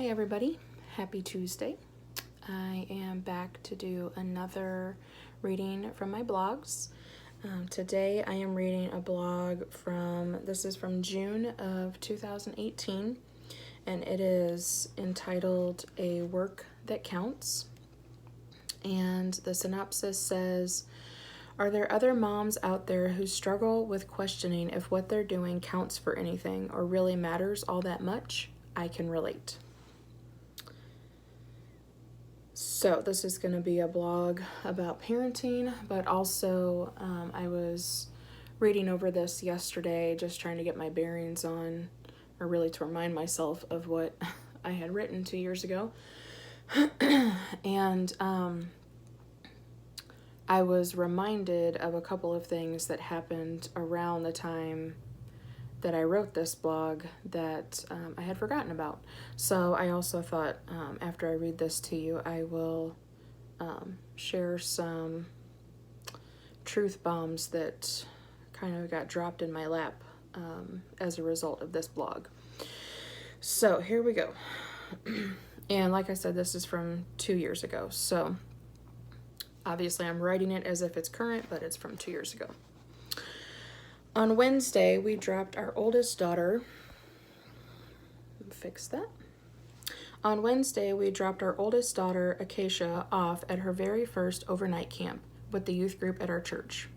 Hi everybody, happy Tuesday. I am back to do another reading from my blogs. Today I am reading a blog this is from June of 2018, and it is entitled A Work That Counts. And the synopsis says, are there other moms out there who struggle with questioning if what they're doing counts for anything or really matters all that much? I can relate. So this is going to be a blog about parenting, but also I was reading over this yesterday, just trying to get my bearings on, or really to remind myself of what I had written 2 years ago. And I was reminded of a couple of things that happened around the time that I wrote this blog that I had forgotten about. So I also thought after I read this to you, I will share some truth bombs that kind of got dropped in my lap as a result of this blog. So here we go. And like I said, this is from 2 years ago. So obviously I'm writing it as if it's current, but it's from 2 years ago. On Wednesday, we dropped our oldest daughter. Fix that. On Wednesday, we dropped our oldest daughter, Acacia, off at her very first overnight camp with the youth group at our church.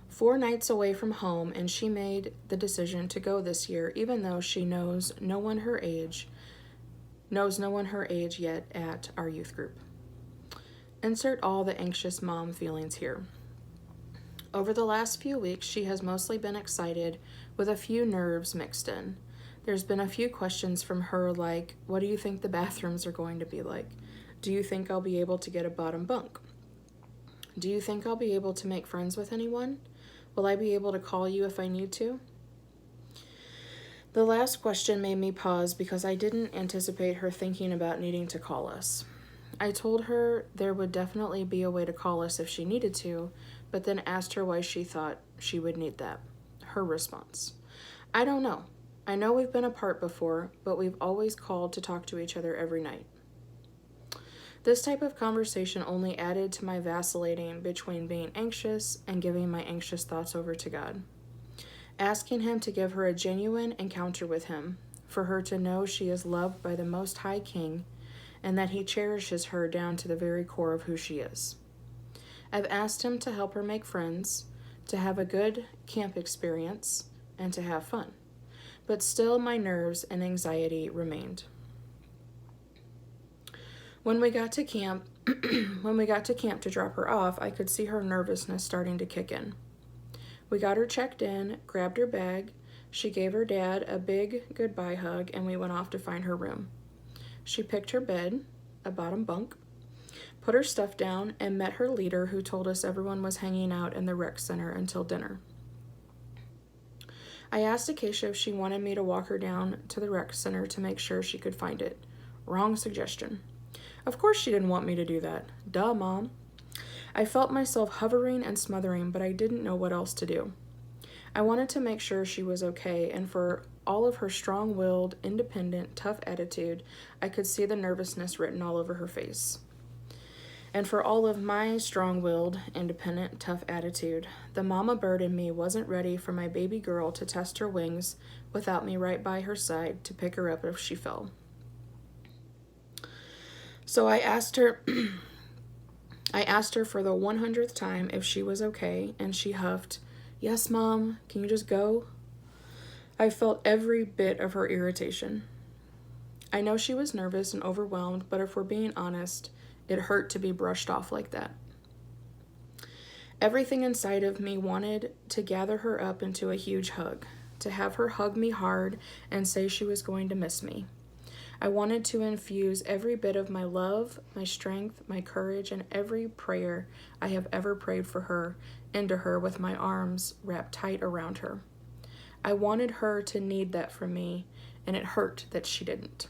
4 nights away from home, and she made the decision to go this year, even though she knows no one her age yet at our youth group. Insert all the anxious mom feelings here. Over the last few weeks, she has mostly been excited with a few nerves mixed in. There's been a few questions from her like, what do you think the bathrooms are going to be like? Do you think I'll be able to get a bottom bunk? Do you think I'll be able to make friends with anyone? Will I be able to call you if I need to? The last question made me pause because I didn't anticipate her thinking about needing to call us. I told her there would definitely be a way to call us if she needed to, but then asked her why she thought she would need that. Her response: I don't know. I know we've been apart before, but we've always called to talk to each other every night. This type of conversation only added to my vacillating between being anxious and giving my anxious thoughts over to God. Asking Him to give her a genuine encounter with Him, for her to know she is loved by the Most High King, and that He cherishes her down to the very core of who she is. I've asked Him to help her make friends, to have a good camp experience, and to have fun. But still my nerves and anxiety remained. When we got to camp to drop her off, I could see her nervousness starting to kick in. We got her checked in, grabbed her bag, she gave her dad a big goodbye hug, and we went off to find her room. She picked her bed, a bottom bunk, put her stuff down, and met her leader, who told us everyone was hanging out in the rec center until dinner. I asked Acacia if she wanted me to walk her down to the rec center to make sure she could find it. Wrong suggestion. Of course she didn't want me to do that. Duh, Mom. I felt myself hovering and smothering, but I didn't know what else to do. I wanted to make sure she was okay, and for all of her strong-willed, independent, tough attitude, I could see the nervousness written all over her face. And for all of my strong-willed, independent, tough attitude, the mama bird in me wasn't ready for my baby girl to test her wings without me right by her side to pick her up if she fell. So I asked her for the 100th time if she was okay, and she huffed, "Yes, Mom, can you just go?" I felt every bit of her irritation. I know she was nervous and overwhelmed, but if we're being honest, it hurt to be brushed off like that. Everything inside of me wanted to gather her up into a huge hug, to have her hug me hard and say she was going to miss me. I wanted to infuse every bit of my love, my strength, my courage, and every prayer I have ever prayed for her into her with my arms wrapped tight around her. I wanted her to need that from me, and it hurt that she didn't.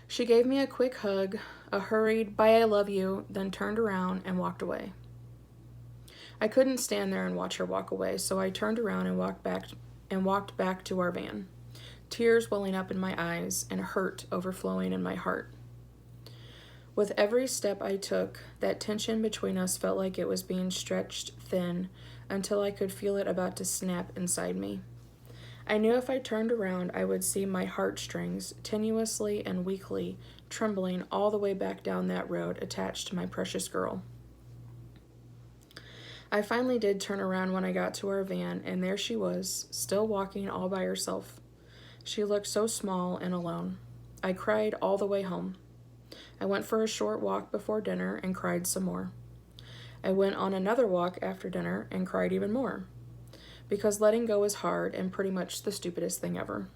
She gave me a quick hug, a hurried "bye, I love you," then turned around and walked away. I couldn't stand there and watch her walk away, so I turned around and walked back to our van. tears welling up in my eyes and hurt overflowing in my heart. With every step I took, that tension between us felt like it was being stretched thin until I could feel it about to snap inside me. I knew if I turned around, I would see my heartstrings, tenuously and weakly, trembling all the way back down that road attached to my precious girl. I finally did turn around when I got to our van, and there she was, still walking all by herself. She looked so small and alone. I cried all the way home. I went for a short walk before dinner and cried some more. I went on another walk after dinner and cried even more, because letting go is hard and pretty much the stupidest thing ever.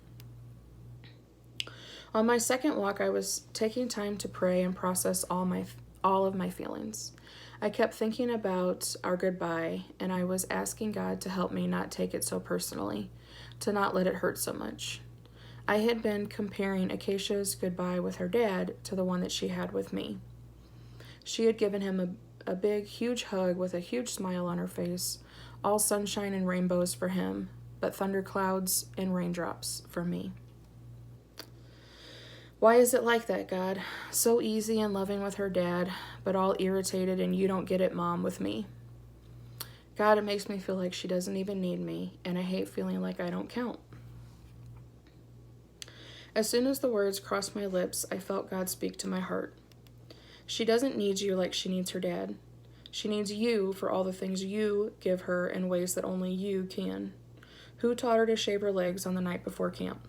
On my second walk, I was taking time to pray and process all of my feelings. I kept thinking about our goodbye, and I was asking God to help me not take it so personally, to not let it hurt so much. I had been comparing Acacia's goodbye with her dad to the one that she had with me. She had given him a big, huge hug with a huge smile on her face, all sunshine and rainbows for him, but thunderclouds and raindrops for me. Why is it like that, God? So easy and loving with her dad, but all irritated and you don't get it, Mom, with me. God, it makes me feel like she doesn't even need me, and I hate feeling like I don't count. As soon as the words crossed my lips, I felt God speak to my heart. She doesn't need you like she needs her dad. She needs you for all the things you give her in ways that only you can. Who taught her to shave her legs on the night before camp?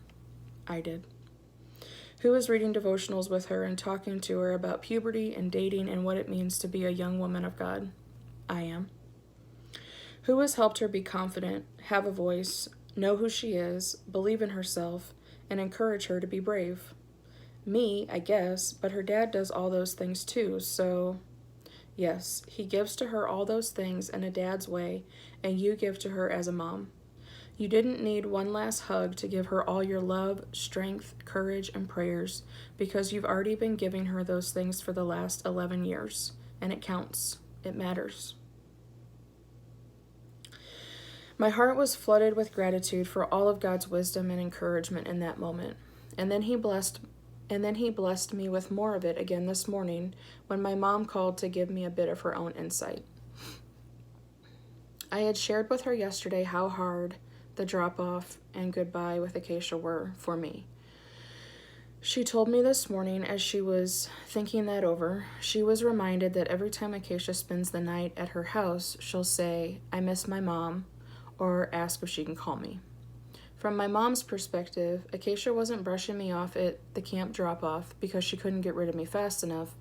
I did. Who is reading devotionals with her and talking to her about puberty and dating and what it means to be a young woman of God? I am. Who has helped her be confident, have a voice, know who she is, believe in herself, and encourage her to be brave? Me, I guess, but her dad does all those things too, so yes, he gives to her all those things in a dad's way, and you give to her as a mom. You didn't need one last hug to give her all your love, strength, courage, and prayers, because you've already been giving her those things for the last 11 years, and it counts. It matters. My heart was flooded with gratitude for all of God's wisdom and encouragement in that moment. And then he blessed me with more of it again this morning when my mom called to give me a bit of her own insight. I had shared with her yesterday how hard the drop-off and goodbye with Acacia were for me. She told me this morning as she was thinking that over, she was reminded that every time Acacia spends the night at her house, she'll say, "I miss my mom," or ask if she can call me. From my mom's perspective, Acacia wasn't brushing me off at the camp drop-off because she couldn't get rid of me fast enough,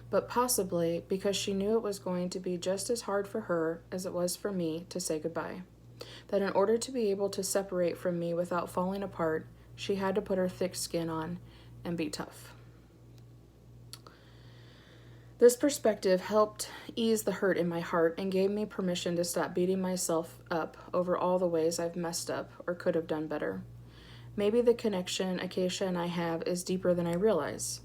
but possibly because she knew it was going to be just as hard for her as it was for me to say goodbye. That in order to be able to separate from me without falling apart, she had to put her thick skin on and be tough. This perspective helped ease the hurt in my heart and gave me permission to stop beating myself up over all the ways I've messed up or could have done better. Maybe the connection Acacia and I have is deeper than I realize.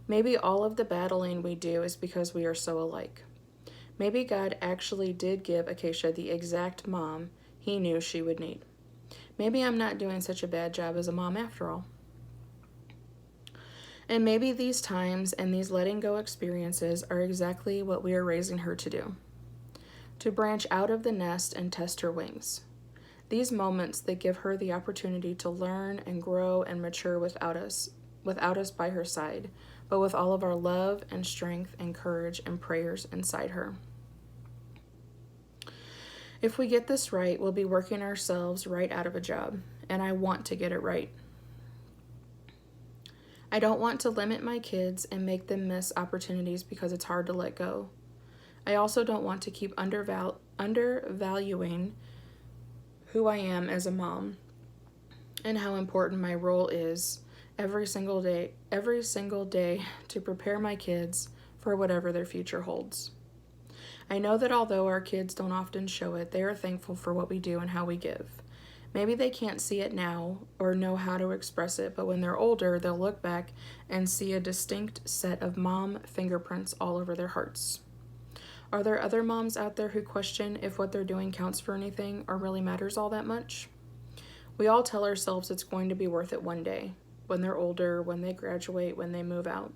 Maybe all of the battling we do is because we are so alike. Maybe God actually did give Acacia the exact mom he knew she would need. Maybe I'm not doing such a bad job as a mom after all. And maybe these times and these letting go experiences are exactly what we are raising her to do. To branch out of the nest and test her wings. These moments that give her the opportunity to learn and grow and mature without us by her side, but with all of our love and strength and courage and prayers inside her. If we get this right, we'll be working ourselves right out of a job, and I want to get it right. I don't want to limit my kids and make them miss opportunities because it's hard to let go. I also don't want to keep undervaluing who I am as a mom and how important my role is every single day to prepare my kids for whatever their future holds. I know that although our kids don't often show it, they are thankful for what we do and how we give. Maybe they can't see it now or know how to express it, but when they're older, they'll look back and see a distinct set of mom fingerprints all over their hearts. Are there other moms out there who question if what they're doing counts for anything or really matters all that much? We all tell ourselves it's going to be worth it one day, when they're older, when they graduate, when they move out.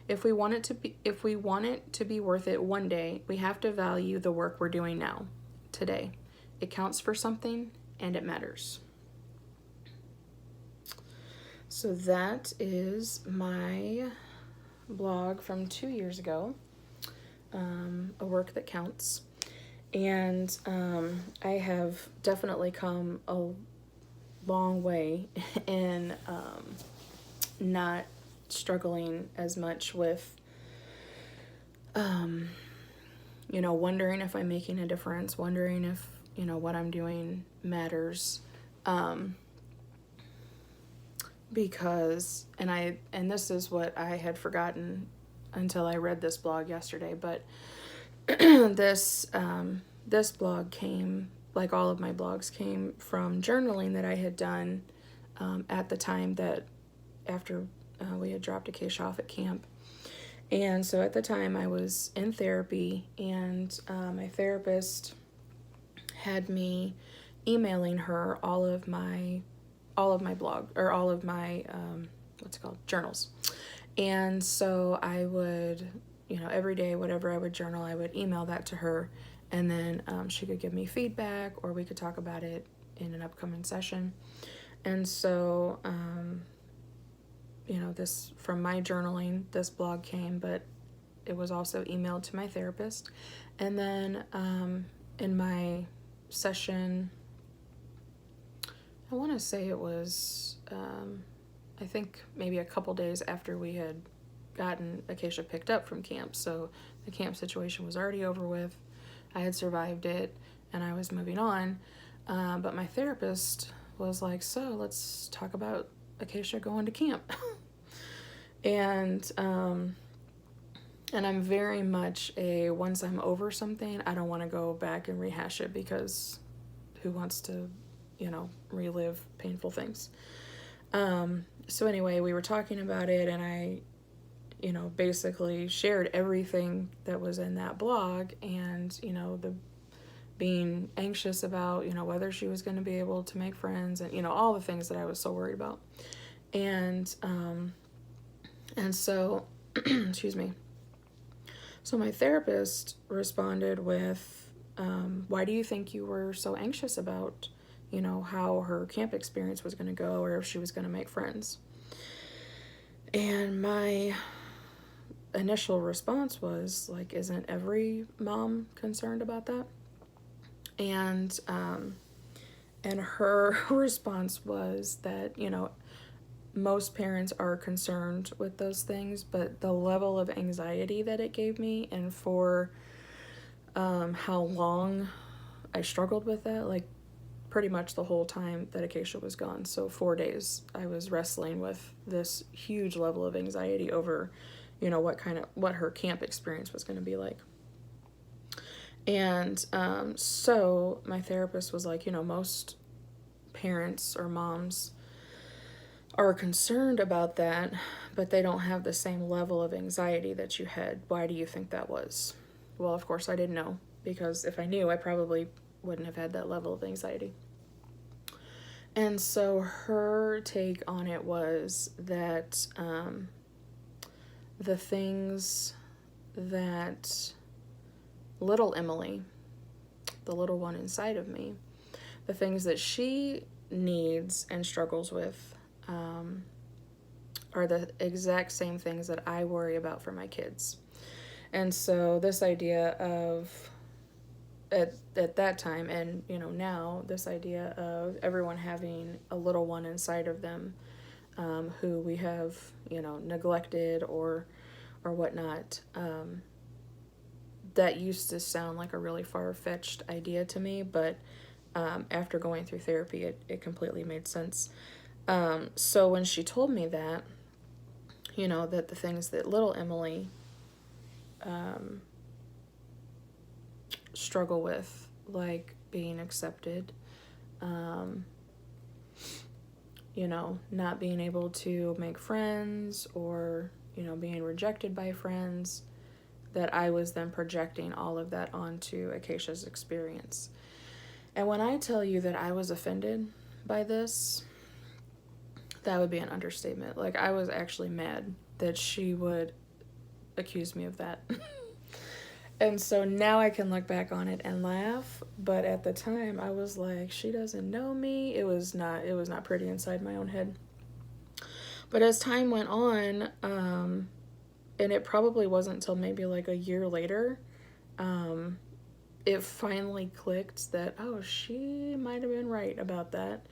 If we want it to be worth it one day, we have to value the work we're doing now, today. It counts for something and it matters. So that is my blog from 2 years ago, A Work That Counts. And I have definitely come a long way in not struggling as much with, wondering if I'm making a difference, wondering if, what I'm doing matters. Because, and this is what I had forgotten until I read this blog yesterday, but this blog came, like all of my blogs, came from journaling that I had done at the time that after we had dropped Acacia off at camp. And so at the time I was in therapy, and my therapist had me emailing her all of my blog, or all of my journals. And so I would, every day, whatever I would journal, I would email that to her, and then she could give me feedback, or we could talk about it in an upcoming session. And so this, from my journaling, this blog came, but it was also emailed to my therapist. And then in my session, I want to say it was, I think maybe a couple days after we had gotten Acacia picked up from camp. So the camp situation was already over with. I had survived it, and I was moving on. But my therapist was like, so let's talk about Acacia going to camp. And I'm very much once I'm over something, I don't want to go back and rehash it, because who wants to, relive painful things. So anyway, we were talking about it, and I, basically shared everything that was in that blog, and, the being anxious about, whether she was going to be able to make friends, and, all the things that I was so worried about. And so, excuse me. So my therapist responded with, why do you think you were so anxious about, how her camp experience was going to go, or if she was going to make friends? And my initial response was like, isn't every mom concerned about that? And her response was that, most parents are concerned with those things, but the level of anxiety that it gave me, and for how long I struggled with that, like pretty much the whole time that Acacia was gone. So 4 days I was wrestling with this huge level of anxiety over, what her camp experience was going to be like. And so my therapist was like, most parents or moms are concerned about that, but they don't have the same level of anxiety that you had. Why do you think that was? Well, of course I didn't know, because if I knew, I probably wouldn't have had that level of anxiety. And so her take on it was that the things that little Emily, the little one inside of me, the things that she needs and struggles with are the exact same things that I worry about for my kids. And so this idea of, at that time, and now, this idea of everyone having a little one inside of them who we have neglected or whatnot, that used to sound like a really far-fetched idea to me, but after going through therapy, it completely made sense. So when she told me that, that the things that little Emily struggle with, like being accepted, not being able to make friends, or, being rejected by friends, that I was then projecting all of that onto Acacia's experience. And when I tell you that I was offended by this, that would be an understatement. Like, I was actually mad that she would accuse me of that. And so now I can look back on it and laugh, but at the time I was like, she doesn't know me. It was not pretty inside my own head. But as time went on, and it probably wasn't until maybe like a year later, it finally clicked that, oh, she might have been right about that.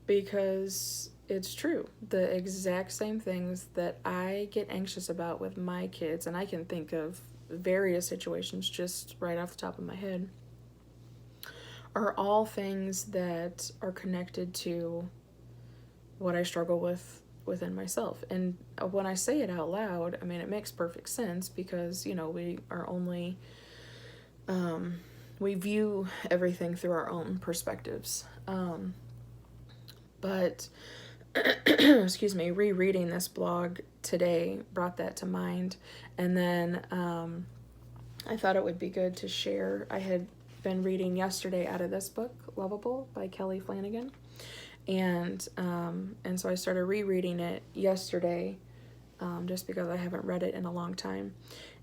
Because it's true. The exact same things that I get anxious about with my kids, and I can think of various situations just right off the top of my head, are all things that are connected to what I struggle with within myself. And when I say it out loud, I mean, it makes perfect sense because, you know, we are only, we view everything through our own perspectives. But, excuse me, rereading this blog today brought that to mind. And then I thought it would be good to share. I had been reading yesterday out of this book, Loveable by Kelly Flanagan. And so I started rereading it yesterday, just because I haven't read it in a long time.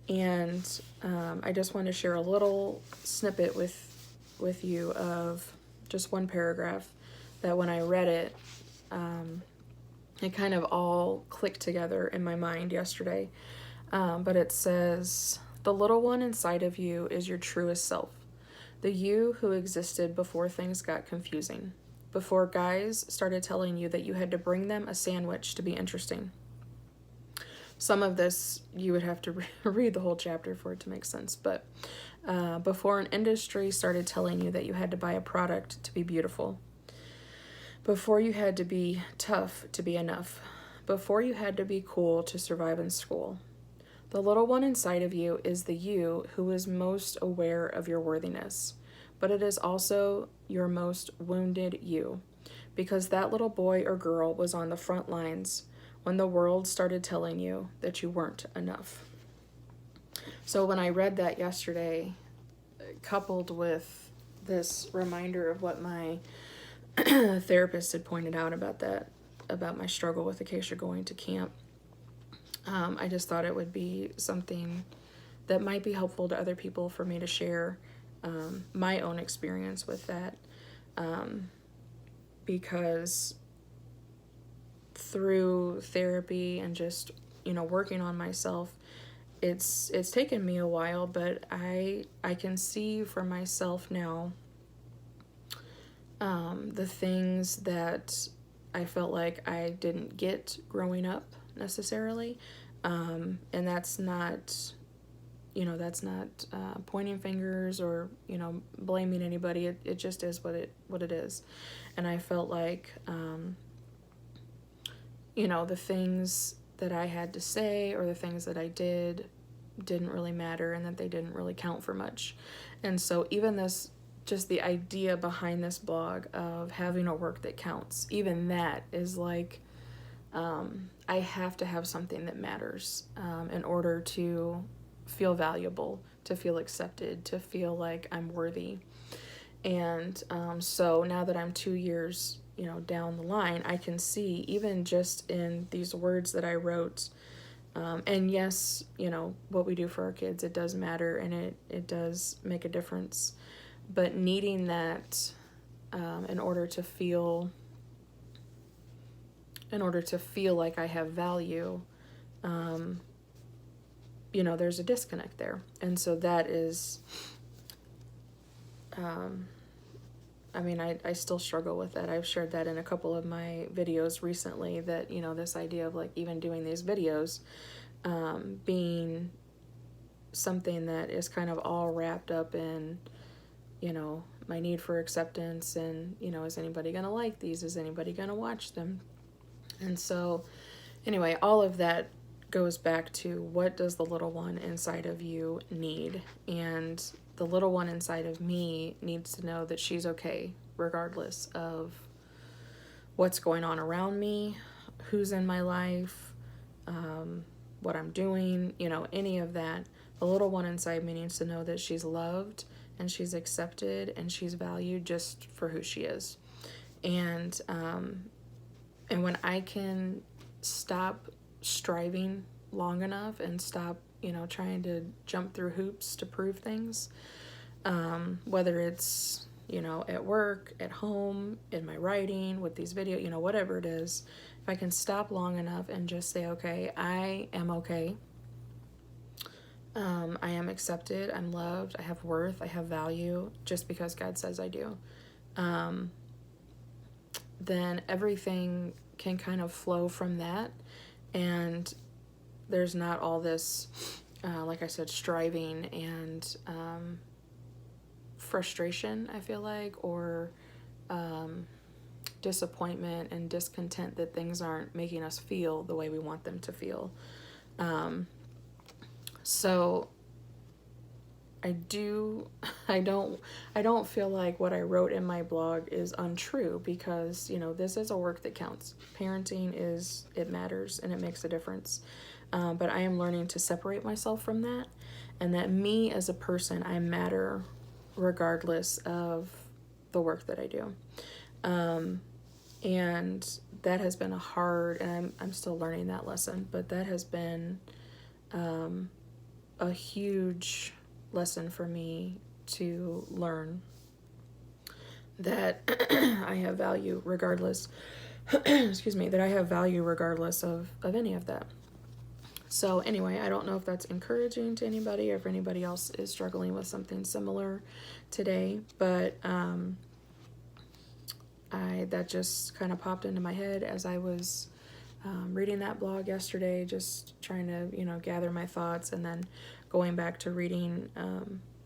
And I just want to share a little snippet with you of just one paragraph that when I read it, it kind of all clicked together in my mind yesterday. But it says, "The little one inside of you is your truest self. The you who existed before things got confusing. Before guys started telling you that you had to bring them a sandwich to be interesting." Some of this, you would have to read the whole chapter for it to make sense. But before an industry started telling you that you had to buy a product to be beautiful. Before you had to be tough to be enough. Before you had to be cool to survive in school. The little one inside of you is the you who is most aware of your worthiness. But it is also your most wounded you. Because that little boy or girl was on the front lines when the world started telling you that you weren't enough. So when I read that yesterday, coupled with this reminder of what my therapist had pointed out about my struggle with Acacia going to camp, I just thought it would be something that might be helpful to other people for me to share my own experience with that, because through therapy and just, you know, working on myself, it's taken me a while, but I can see for myself now the things that I felt like I didn't get growing up necessarily, and that's not, you know, that's not pointing fingers or, you know, blaming anybody. It just is what it is. And I felt like, you know, the things that I had to say or the things that I didn't really matter, and that they didn't really count for much. And so even this, just the idea behind this blog of having a work that counts, even that is like, I have to have something that matters in order to feel valuable, to feel accepted, to feel like I'm worthy. And so now that I'm 2 years, you know, down the line, I can see even just in these words that I wrote, and yes, you know, what we do for our kids, it does matter, and it does make a difference. But needing that in order to feel like I have value, you know, there's a disconnect there. And so that is, I mean, I still struggle with that. I've shared that in a couple of my videos recently, that, you know, this idea of like even doing these videos being something that is kind of all wrapped up in, you know, my need for acceptance and, you know, is anybody going to like these? Is anybody going to watch them? And so anyway, all of that goes back to, what does the little one inside of you need? And the little one inside of me needs to know that she's okay, regardless of what's going on around me, who's in my life, what I'm doing, you know, any of that. The little one inside me needs to know that she's loved and she's accepted and she's valued just for who she is. And when I can stop striving long enough and stop, trying to jump through hoops to prove things, whether it's, at work, at home, in my writing, with these videos, whatever it is, if I can stop long enough and just say, okay, I am okay. I am accepted, I'm loved, I have worth, I have value, just because God says I do. Then everything can kind of flow from that, and there's not all this, like I said, striving and frustration, I feel like, or disappointment and discontent that things aren't making us feel the way we want them to feel. So I don't feel like what I wrote in my blog is untrue, because, this is a work that counts. Parenting it matters and it makes a difference. But I am learning to separate myself from that, and that me as a person, I matter regardless of the work that I do. And that has been and I'm still learning that lesson, but that has been a huge lesson for me to learn, that I have value regardless, excuse me, that I have value regardless of any of that. So anyway, I don't know if that's encouraging to anybody or if anybody else is struggling with something similar today, but that just kind of popped into my head as I was reading that blog yesterday, just trying to, gather my thoughts, and then going back to reading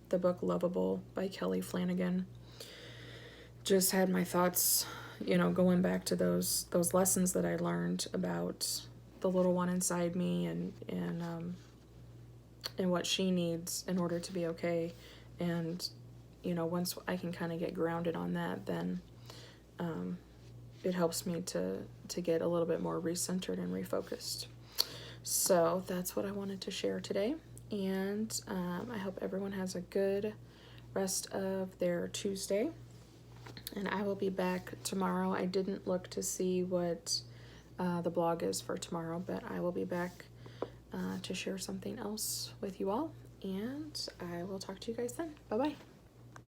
the book Loveable by Kelly Flanagan. Just had my thoughts, going back to those lessons that I learned about the little one inside me, and what she needs in order to be okay. And, once I can kind of get grounded on that, then it helps me to get a little bit more recentered and refocused. So that's what I wanted to share today. And I hope everyone has a good rest of their Tuesday. And I will be back tomorrow. I didn't look to see what the blog is for tomorrow, but I will be back to share something else with you all. And I will talk to you guys then. Bye-bye.